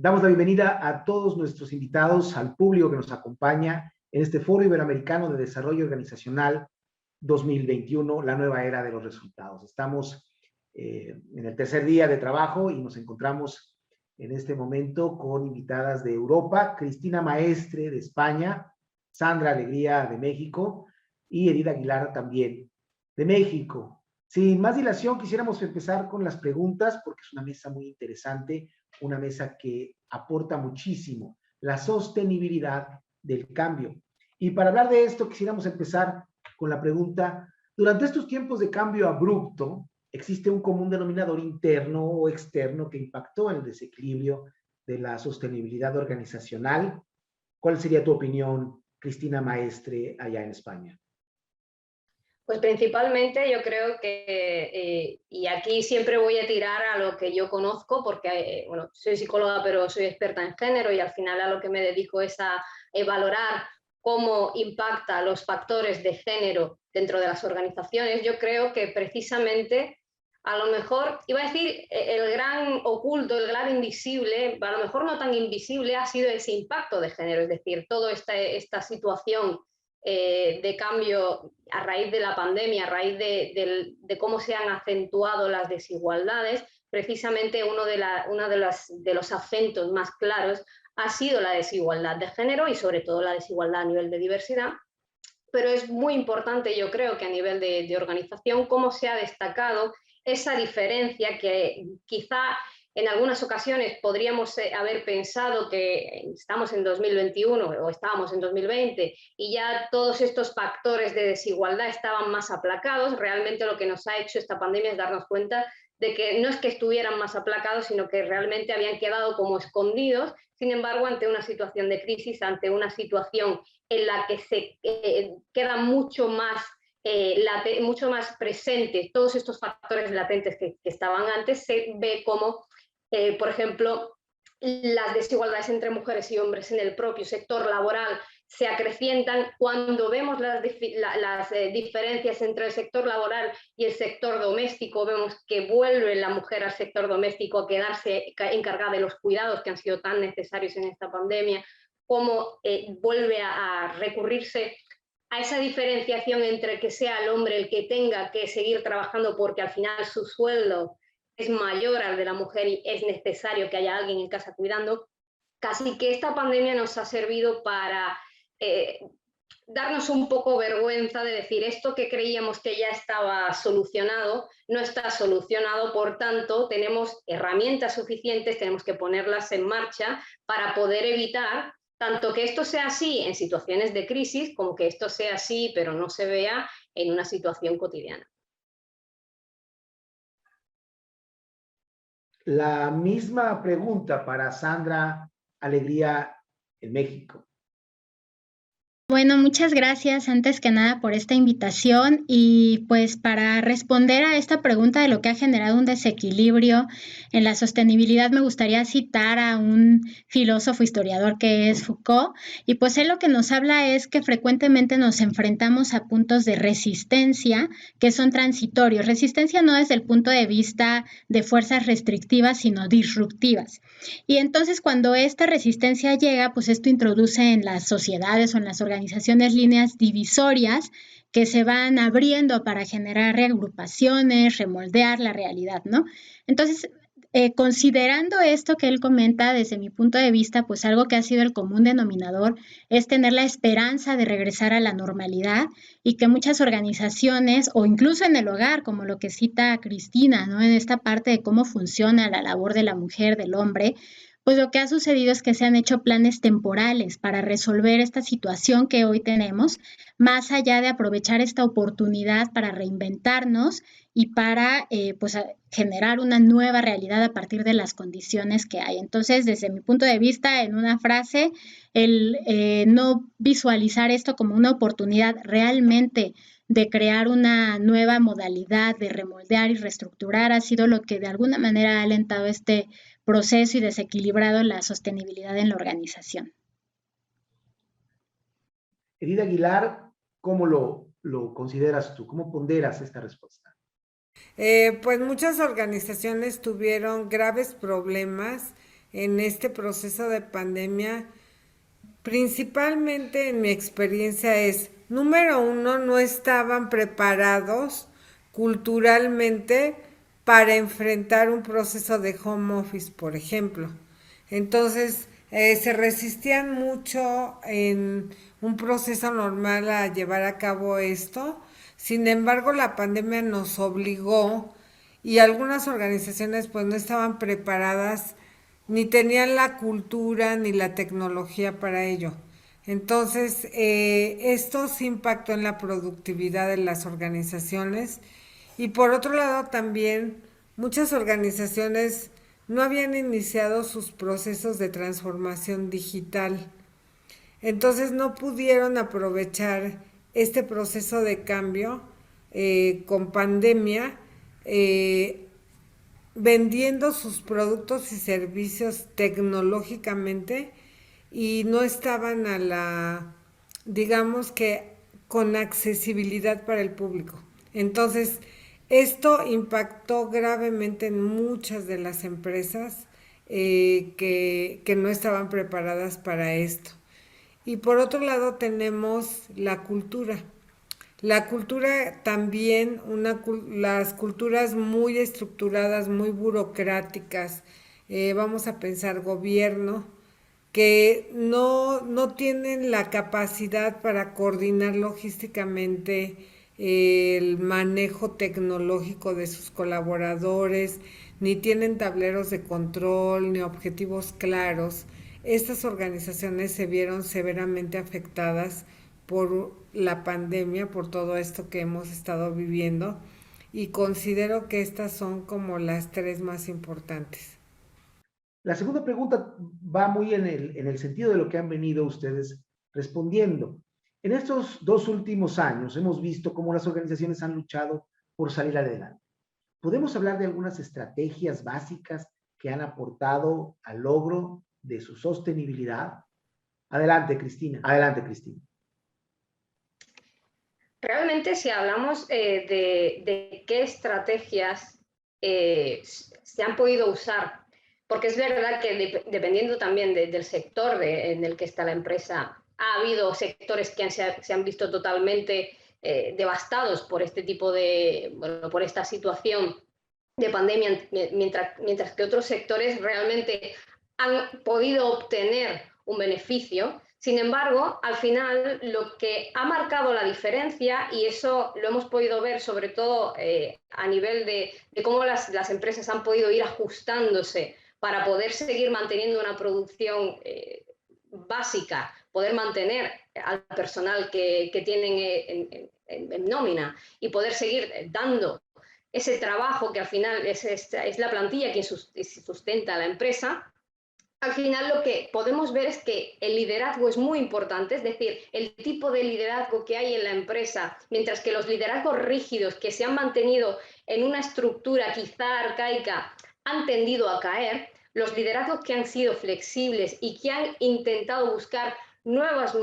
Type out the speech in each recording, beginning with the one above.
Damos la bienvenida a todos nuestros invitados, al público que nos acompaña en este Foro Iberoamericano de Desarrollo Organizacional 2021, la nueva era de los resultados. Estamos en el tercer día de trabajo y nos encontramos en este momento con invitadas de Europa, Cristina Maestre de España, Sandra Alegría de México y Edith Aguilar también de México. Sin más dilación, quisiéramos empezar con las preguntas porque es una mesa muy interesante, una mesa que aporta muchísimo la sostenibilidad del cambio. Y para hablar de esto, quisiéramos empezar con la pregunta: durante estos tiempos de cambio abrupto, ¿existe un común denominador interno o externo que impactó en el desequilibrio de la sostenibilidad organizacional? ¿Cuál sería tu opinión, Cristina Maestre, allá en España? Pues principalmente yo creo que, y aquí siempre voy a tirar a lo que yo conozco, porque bueno, soy psicóloga pero soy experta en género y al final a lo que me dedico es a valorar cómo impacta los factores de género dentro de las organizaciones. Yo creo que precisamente, a lo mejor, iba a decir el gran oculto, el gran invisible, a lo mejor no tan invisible, ha sido ese impacto de género, es decir, toda esta situación de cambio a raíz de la pandemia, a raíz de cómo se han acentuado las desigualdades. Precisamente uno de los acentos más claros ha sido la desigualdad de género y sobre todo la desigualdad a nivel de diversidad. Pero es muy importante, yo creo, que a nivel de organización, cómo se ha destacado esa diferencia que quizá en algunas ocasiones podríamos haber pensado que estamos en 2021 o estábamos en 2020 y ya todos estos factores de desigualdad estaban más aplacados. Realmente lo que nos ha hecho esta pandemia es darnos cuenta de que no es que estuvieran más aplacados, sino que realmente habían quedado como escondidos. Sin embargo, ante una situación de crisis, ante una situación en la que se queda mucho más presentes todos estos factores latentes que estaban antes, se ve como por ejemplo, las desigualdades entre mujeres y hombres en el propio sector laboral se acrecientan cuando vemos las diferencias entre el sector laboral y el sector doméstico. Vemos que vuelve la mujer al sector doméstico a quedarse encargada de los cuidados que han sido tan necesarios en esta pandemia, cómo vuelve a recurrirse a esa diferenciación entre que sea el hombre el que tenga que seguir trabajando porque al final su sueldo es mayor al de la mujer y es necesario que haya alguien en casa cuidando. Casi que esta pandemia nos ha servido para darnos un poco vergüenza de decir esto que creíamos que ya estaba solucionado, no está solucionado, por tanto tenemos herramientas suficientes, tenemos que ponerlas en marcha para poder evitar tanto que esto sea así en situaciones de crisis como que esto sea así pero no se vea en una situación cotidiana. La misma pregunta para Sandra Alegría en México. Bueno, muchas gracias antes que nada por esta invitación y pues para responder a esta pregunta de lo que ha generado un desequilibrio en la sostenibilidad me gustaría citar a un filósofo historiador que es Foucault y pues él lo que nos habla es que frecuentemente nos enfrentamos a puntos de resistencia que son transitorios. Resistencia no desde el punto de vista de fuerzas restrictivas sino disruptivas. Y entonces cuando esta resistencia llega, pues esto introduce en las sociedades o en las organizaciones líneas divisorias que se van abriendo para generar reagrupaciones, remoldear la realidad, ¿no? Entonces, considerando esto que él comenta, desde mi punto de vista, pues algo que ha sido el común denominador es tener la esperanza de regresar a la normalidad y que muchas organizaciones o incluso en el hogar, como lo que cita Cristina, ¿no? En esta parte de cómo funciona la labor de la mujer, del hombre, pues lo que ha sucedido es que se han hecho planes temporales para resolver esta situación que hoy tenemos, más allá de aprovechar esta oportunidad para reinventarnos y para pues, generar una nueva realidad a partir de las condiciones que hay. Entonces, desde mi punto de vista, en una frase, el no visualizar esto como una oportunidad realmente de crear una nueva modalidad, de remoldear y reestructurar, ha sido lo que de alguna manera ha alentado este proceso y desequilibrado la sostenibilidad en la organización. Edith Aguilar, ¿cómo lo consideras tú? ¿Cómo ponderas esta respuesta? Pues muchas organizaciones tuvieron graves problemas en este proceso de pandemia, principalmente en mi experiencia es, número uno, no estaban preparados culturalmente para enfrentar un proceso de home office, por ejemplo. Entonces, se resistían mucho en un proceso normal a llevar a cabo esto. Sin embargo, la pandemia nos obligó y algunas organizaciones pues no estaban preparadas ni tenían la cultura ni la tecnología para ello. Entonces, esto sí impactó en la productividad de las organizaciones y por otro lado también muchas organizaciones no habían iniciado sus procesos de transformación digital. Entonces no pudieron aprovechar este proceso de cambio con pandemia, vendiendo sus productos y servicios tecnológicamente y no estaban a la, digamos que, con accesibilidad para el público. Entonces, esto impactó gravemente en muchas de las empresas que no estaban preparadas para esto. Y por otro lado tenemos la cultura. La cultura también, las culturas muy estructuradas, muy burocráticas, vamos a pensar gobierno, que no tienen la capacidad para coordinar logísticamente el manejo tecnológico de sus colaboradores, ni tienen tableros de control, ni objetivos claros. Estas organizaciones se vieron severamente afectadas por la pandemia, por todo esto que hemos estado viviendo, y considero que estas son como las tres más importantes. La segunda pregunta va muy en el sentido de lo que han venido ustedes respondiendo. En estos 2 últimos años hemos visto cómo las organizaciones han luchado por salir adelante. ¿Podemos hablar de algunas estrategias básicas que han aportado al logro de su sostenibilidad? Adelante, Cristina. Adelante, Cristina. Realmente, si hablamos de qué estrategias se han podido usar, porque es verdad que dependiendo también del sector en el que está la empresa, ha habido sectores que se han visto totalmente devastados por este tipo por esta situación de pandemia, mientras que otros sectores realmente han podido obtener un beneficio. Sin embargo, al final lo que ha marcado la diferencia, y eso lo hemos podido ver sobre todo a nivel de cómo las empresas han podido ir ajustándose para poder seguir manteniendo una producción básica, poder mantener al personal que tienen en nómina y poder seguir dando ese trabajo que al final es la plantilla quien sustenta a la empresa. Al final lo que podemos ver es que el liderazgo es muy importante, es decir, el tipo de liderazgo que hay en la empresa, mientras que los liderazgos rígidos que se han mantenido en una estructura quizá arcaica han tendido a caer, los liderazgos que han sido flexibles y que han intentado buscar nuevas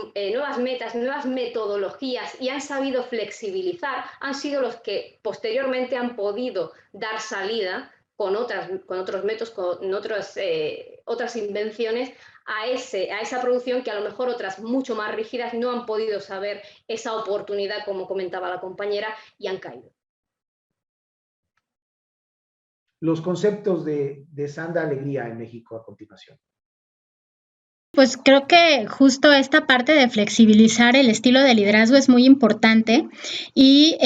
metas, nuevas metodologías y han sabido flexibilizar, han sido los que posteriormente han podido dar salida con otros métodos, con otras invenciones a esa producción que a lo mejor otras mucho más rígidas no han podido saber esa oportunidad, como comentaba la compañera, y han caído. Los conceptos de Sandra Alegría en México a continuación. Pues creo que justo esta parte de flexibilizar el estilo de liderazgo es muy importante y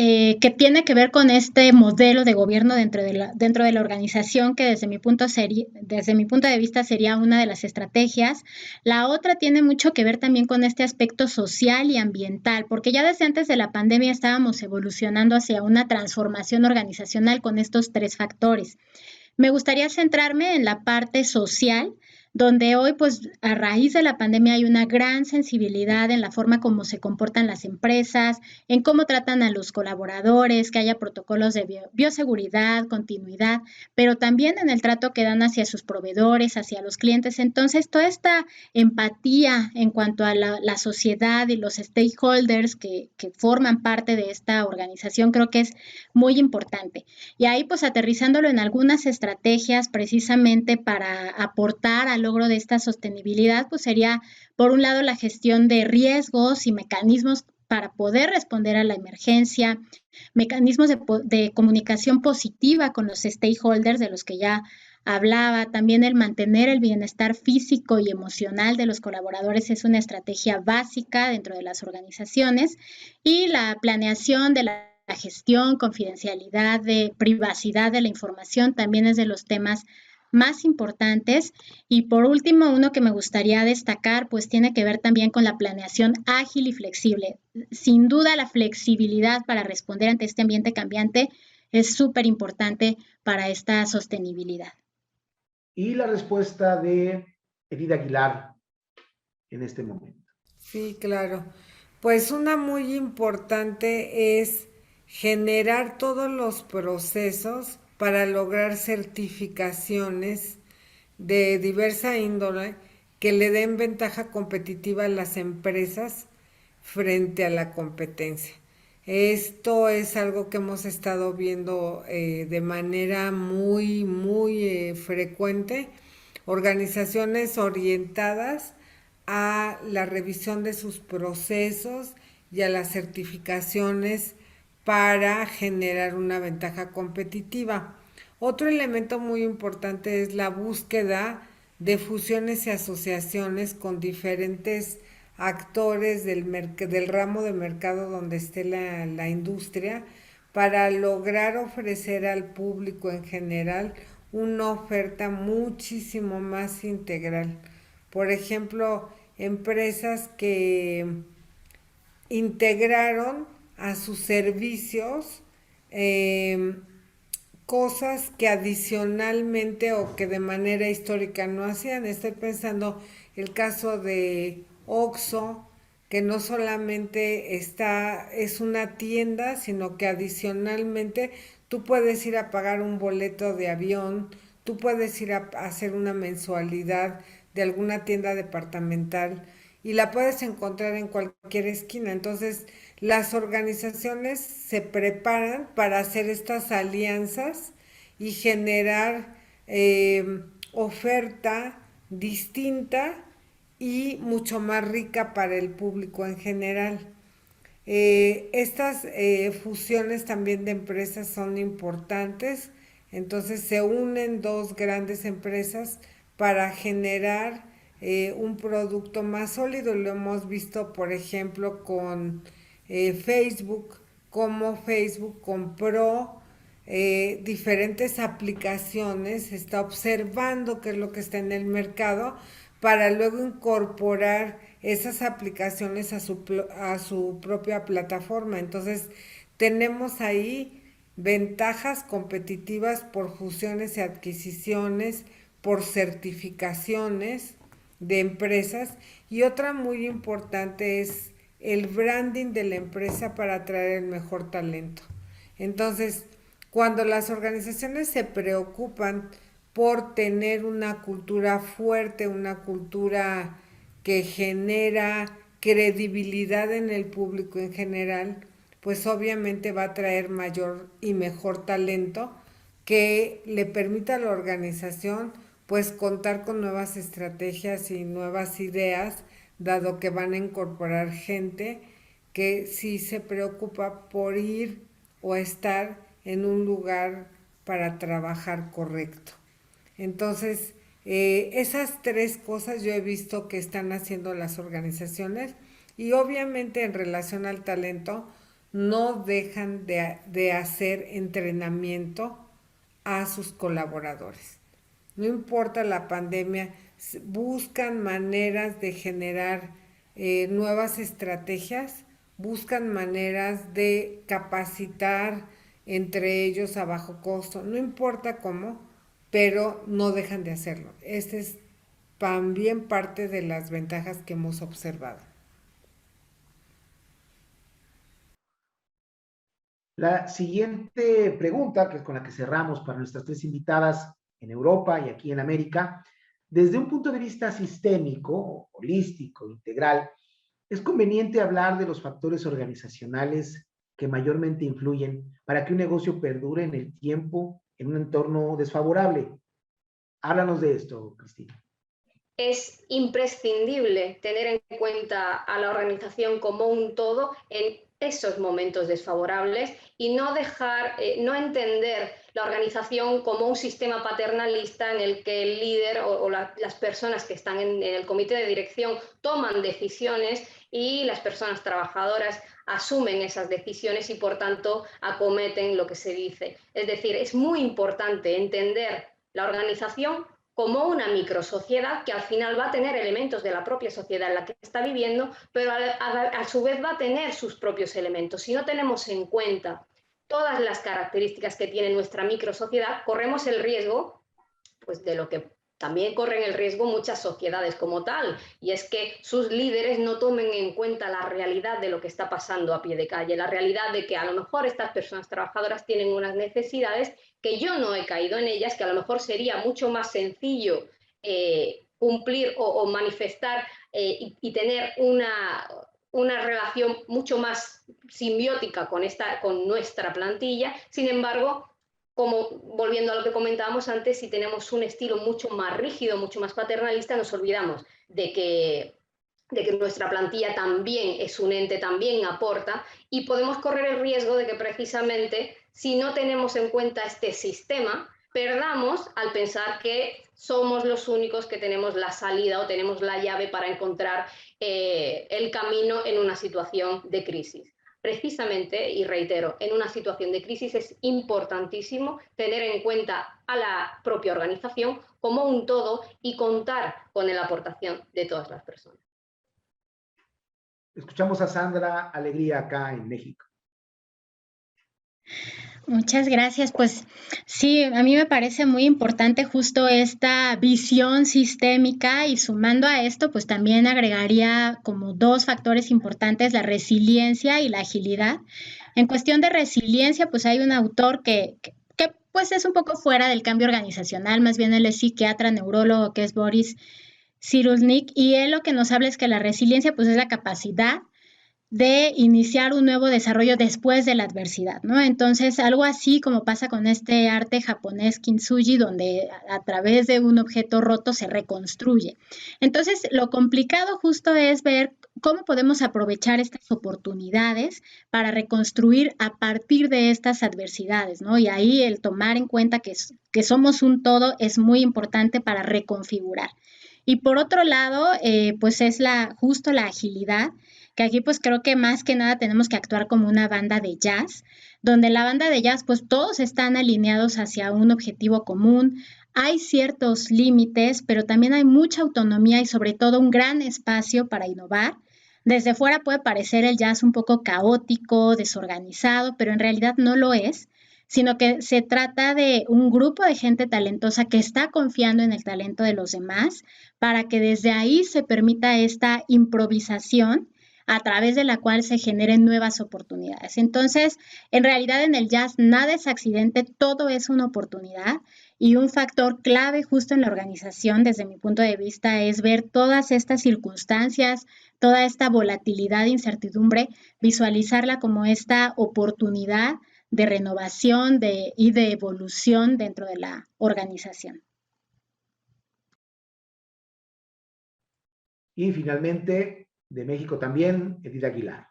que tiene que ver con este modelo de gobierno dentro de la organización que desde mi punto de vista sería una de las estrategias. La otra tiene mucho que ver también con este aspecto social y ambiental, porque ya desde antes de la pandemia estábamos evolucionando hacia una transformación organizacional con estos 3 factores. Me gustaría centrarme en la parte social, donde hoy, pues, a raíz de la pandemia hay una gran sensibilidad en la forma como se comportan las empresas, en cómo tratan a los colaboradores, que haya protocolos de bioseguridad, continuidad, pero también en el trato que dan hacia sus proveedores, hacia los clientes. Entonces, toda esta empatía en cuanto a la sociedad y los stakeholders que forman parte de esta organización, creo que es muy importante. Y ahí, pues, aterrizándolo en algunas estrategias precisamente para aportar a al logro de esta sostenibilidad, pues sería, por un lado, la gestión de riesgos y mecanismos para poder responder a la emergencia, mecanismos de comunicación positiva con los stakeholders de los que ya hablaba, también el mantener el bienestar físico y emocional de los colaboradores es una estrategia básica dentro de las organizaciones, y la planeación de la gestión, confidencialidad, de privacidad de la información también es de los temas más importantes. Y por último, uno que me gustaría destacar, pues tiene que ver también con la planeación ágil y flexible. Sin duda, la flexibilidad para responder ante este ambiente cambiante es súper importante para esta sostenibilidad. Y la respuesta de Edith Aguilar en este momento. Sí, claro. Pues una muy importante es generar todos los procesos para lograr certificaciones de diversa índole que le den ventaja competitiva a las empresas frente a la competencia. Esto es algo que hemos estado viendo de manera muy frecuente. Organizaciones orientadas a la revisión de sus procesos y a las certificaciones para generar una ventaja competitiva. Otro elemento muy importante es la búsqueda de fusiones y asociaciones con diferentes actores del ramo de mercado donde esté la industria, para lograr ofrecer al público en general una oferta muchísimo más integral. Por ejemplo, empresas que integraron a sus servicios cosas que adicionalmente o que de manera histórica no hacían. Estoy pensando el caso de Oxxo, que no solamente es una tienda, sino que adicionalmente tú puedes ir a pagar un boleto de avión, tú puedes ir a hacer una mensualidad de alguna tienda departamental y la puedes encontrar en cualquier esquina. Entonces, las organizaciones se preparan para hacer estas alianzas y generar oferta distinta y mucho más rica para el público en general. Estas fusiones también de empresas son importantes, entonces se unen dos grandes empresas para generar un producto más sólido. Lo hemos visto, por ejemplo, con Facebook, como Facebook compró diferentes aplicaciones, está observando qué es lo que está en el mercado para luego incorporar esas aplicaciones a su propia plataforma. Entonces, tenemos ahí ventajas competitivas por fusiones y adquisiciones, por certificaciones de empresas, y otra muy importante es el branding de la empresa para atraer el mejor talento. Entonces, cuando las organizaciones se preocupan por tener una cultura fuerte, una cultura que genera credibilidad en el público en general, pues obviamente va a traer mayor y mejor talento que le permita a la organización pues contar con nuevas estrategias y nuevas ideas, dado que van a incorporar gente que sí se preocupa por ir o estar en un lugar para trabajar correcto. Entonces, esas tres cosas yo he visto que están haciendo las organizaciones, y obviamente en relación al talento no dejan de hacer entrenamiento a sus colaboradores. No importa la pandemia, buscan maneras de generar nuevas estrategias, buscan maneras de capacitar entre ellos a bajo costo, no importa cómo, pero no dejan de hacerlo. Este es también parte de las ventajas que hemos observado. La siguiente pregunta, que es con la que cerramos para nuestras tres invitadas en Europa y aquí en América, desde un punto de vista sistémico, holístico, integral, ¿es conveniente hablar de los factores organizacionales que mayormente influyen para que un negocio perdure en el tiempo en un entorno desfavorable? Háblanos de esto, Cristina. es imprescindible tener en cuenta a la organización como un todo en esos momentos desfavorables y no no entender la organización como un sistema paternalista en el que el líder o las personas que están en el comité de dirección toman decisiones y las personas trabajadoras asumen esas decisiones y por tanto acometen lo que se dice. Es decir, es muy importante entender la organización como una microsociedad que al final va a tener elementos de la propia sociedad en la que está viviendo, pero a su vez va a tener sus propios elementos. Si no tenemos en cuenta todas las características que tiene nuestra microsociedad, corremos el riesgo, pues, de lo que también corren el riesgo muchas sociedades como tal, y es que sus líderes no tomen en cuenta la realidad de lo que está pasando a pie de calle, la realidad de que a lo mejor estas personas trabajadoras tienen unas necesidades que yo no he caído en ellas, que a lo mejor sería mucho más sencillo cumplir o manifestar y tener una relación mucho más simbiótica con nuestra plantilla. Sin embargo, como volviendo a lo que comentábamos antes, si tenemos un estilo mucho más rígido, mucho más paternalista, nos olvidamos de que nuestra plantilla también es un ente, también aporta, y podemos correr el riesgo de que precisamente si no tenemos en cuenta este sistema, perdamos al pensar que somos los únicos que tenemos la salida o tenemos la llave para encontrar el camino en una situación de crisis. Precisamente, y reitero, en una situación de crisis es importantísimo tener en cuenta a la propia organización como un todo y contar con la aportación de todas las personas. Escuchamos a Sandra Alegría acá en México. Muchas gracias. Pues sí, a mí me parece muy importante justo esta visión sistémica y sumando a esto, pues también agregaría como dos factores importantes, la resiliencia y la agilidad. En cuestión de resiliencia, pues hay un autor que pues es un poco fuera del cambio organizacional, más bien él es psiquiatra, neurólogo, que es Boris Cyrulnik, y él lo que nos habla es que la resiliencia pues es la capacidad de iniciar un nuevo desarrollo después de la adversidad, ¿no? Entonces, algo así como pasa con este arte japonés kintsugi, donde a través de un objeto roto se reconstruye. Entonces, lo complicado justo es ver cómo podemos aprovechar estas oportunidades para reconstruir a partir de estas adversidades, ¿no? Y ahí el tomar en cuenta que somos un todo es muy importante para reconfigurar. Y por otro lado, pues es justo la agilidad, que aquí pues creo que más que nada tenemos que actuar como una banda de jazz, donde la banda de jazz pues todos están alineados hacia un objetivo común, hay ciertos límites, pero también hay mucha autonomía y sobre todo un gran espacio para innovar. Desde fuera puede parecer el jazz un poco caótico, desorganizado, pero en realidad no lo es, sino que se trata de un grupo de gente talentosa que está confiando en el talento de los demás para que desde ahí se permita esta improvisación a través de la cual se generen nuevas oportunidades. Entonces, en realidad en el jazz nada es accidente, todo es una oportunidad y un factor clave justo en la organización, desde mi punto de vista, es ver todas estas circunstancias, toda esta volatilidad e incertidumbre, visualizarla como esta oportunidad de renovación y de evolución dentro de la organización. Y finalmente, de México también, Edith Aguilar.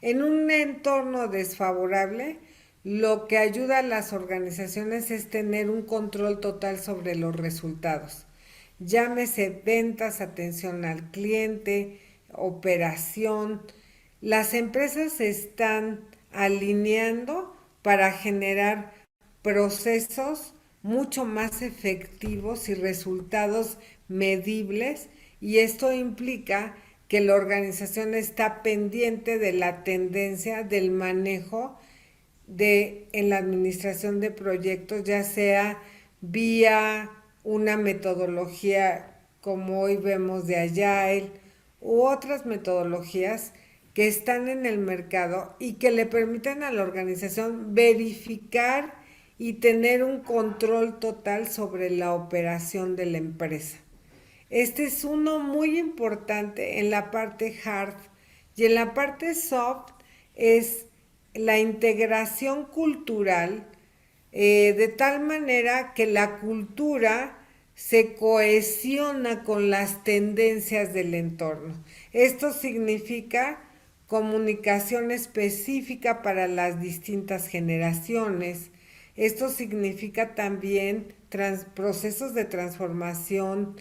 En un entorno desfavorable, lo que ayuda a las organizaciones es tener un control total sobre los resultados. Llámese ventas, atención al cliente, operación. Las empresas se están alineando para generar procesos mucho más efectivos y resultados medibles, y esto implica que la organización está pendiente de la tendencia del manejo en la administración de proyectos, ya sea vía una metodología como hoy vemos de Agile u otras metodologías que están en el mercado y que le permiten a la organización verificar y tener un control total sobre la operación de la empresa. Este es uno muy importante en la parte hard, y en la parte soft es la integración cultural, de tal manera que la cultura se cohesiona con las tendencias del entorno. Esto significa comunicación específica para las distintas generaciones. Esto significa también procesos de transformación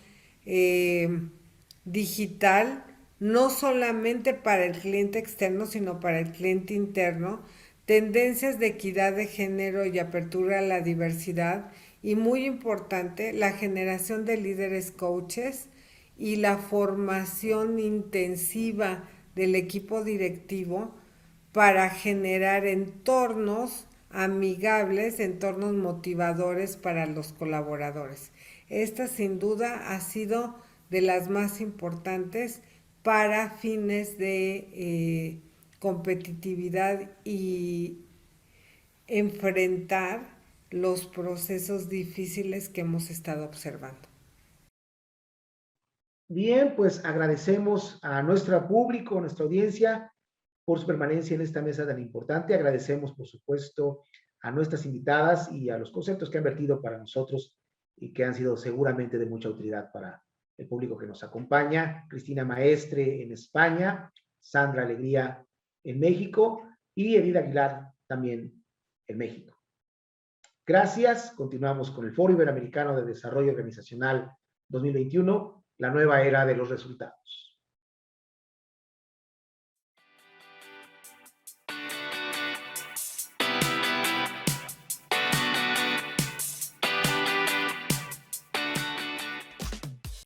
digital, no solamente para el cliente externo, sino para el cliente interno, tendencias de equidad de género y apertura a la diversidad, y muy importante, la generación de líderes coaches y la formación intensiva del equipo directivo para generar entornos amigables, entornos motivadores para los colaboradores. Esta sin duda ha sido de las más importantes para fines de competitividad y enfrentar los procesos difíciles que hemos estado observando. Bien, pues agradecemos a nuestro público, a nuestra audiencia, por su permanencia en esta mesa tan importante. Agradecemos, por supuesto, a nuestras invitadas y a los conceptos que han vertido para nosotros y que han sido seguramente de mucha utilidad para el público que nos acompaña. Cristina Maestre en España, Sandra Alegría en México y Edith Aguilar también en México. Gracias. Continuamos con el Foro Iberoamericano de Desarrollo Organizacional 2021, la nueva era de los resultados.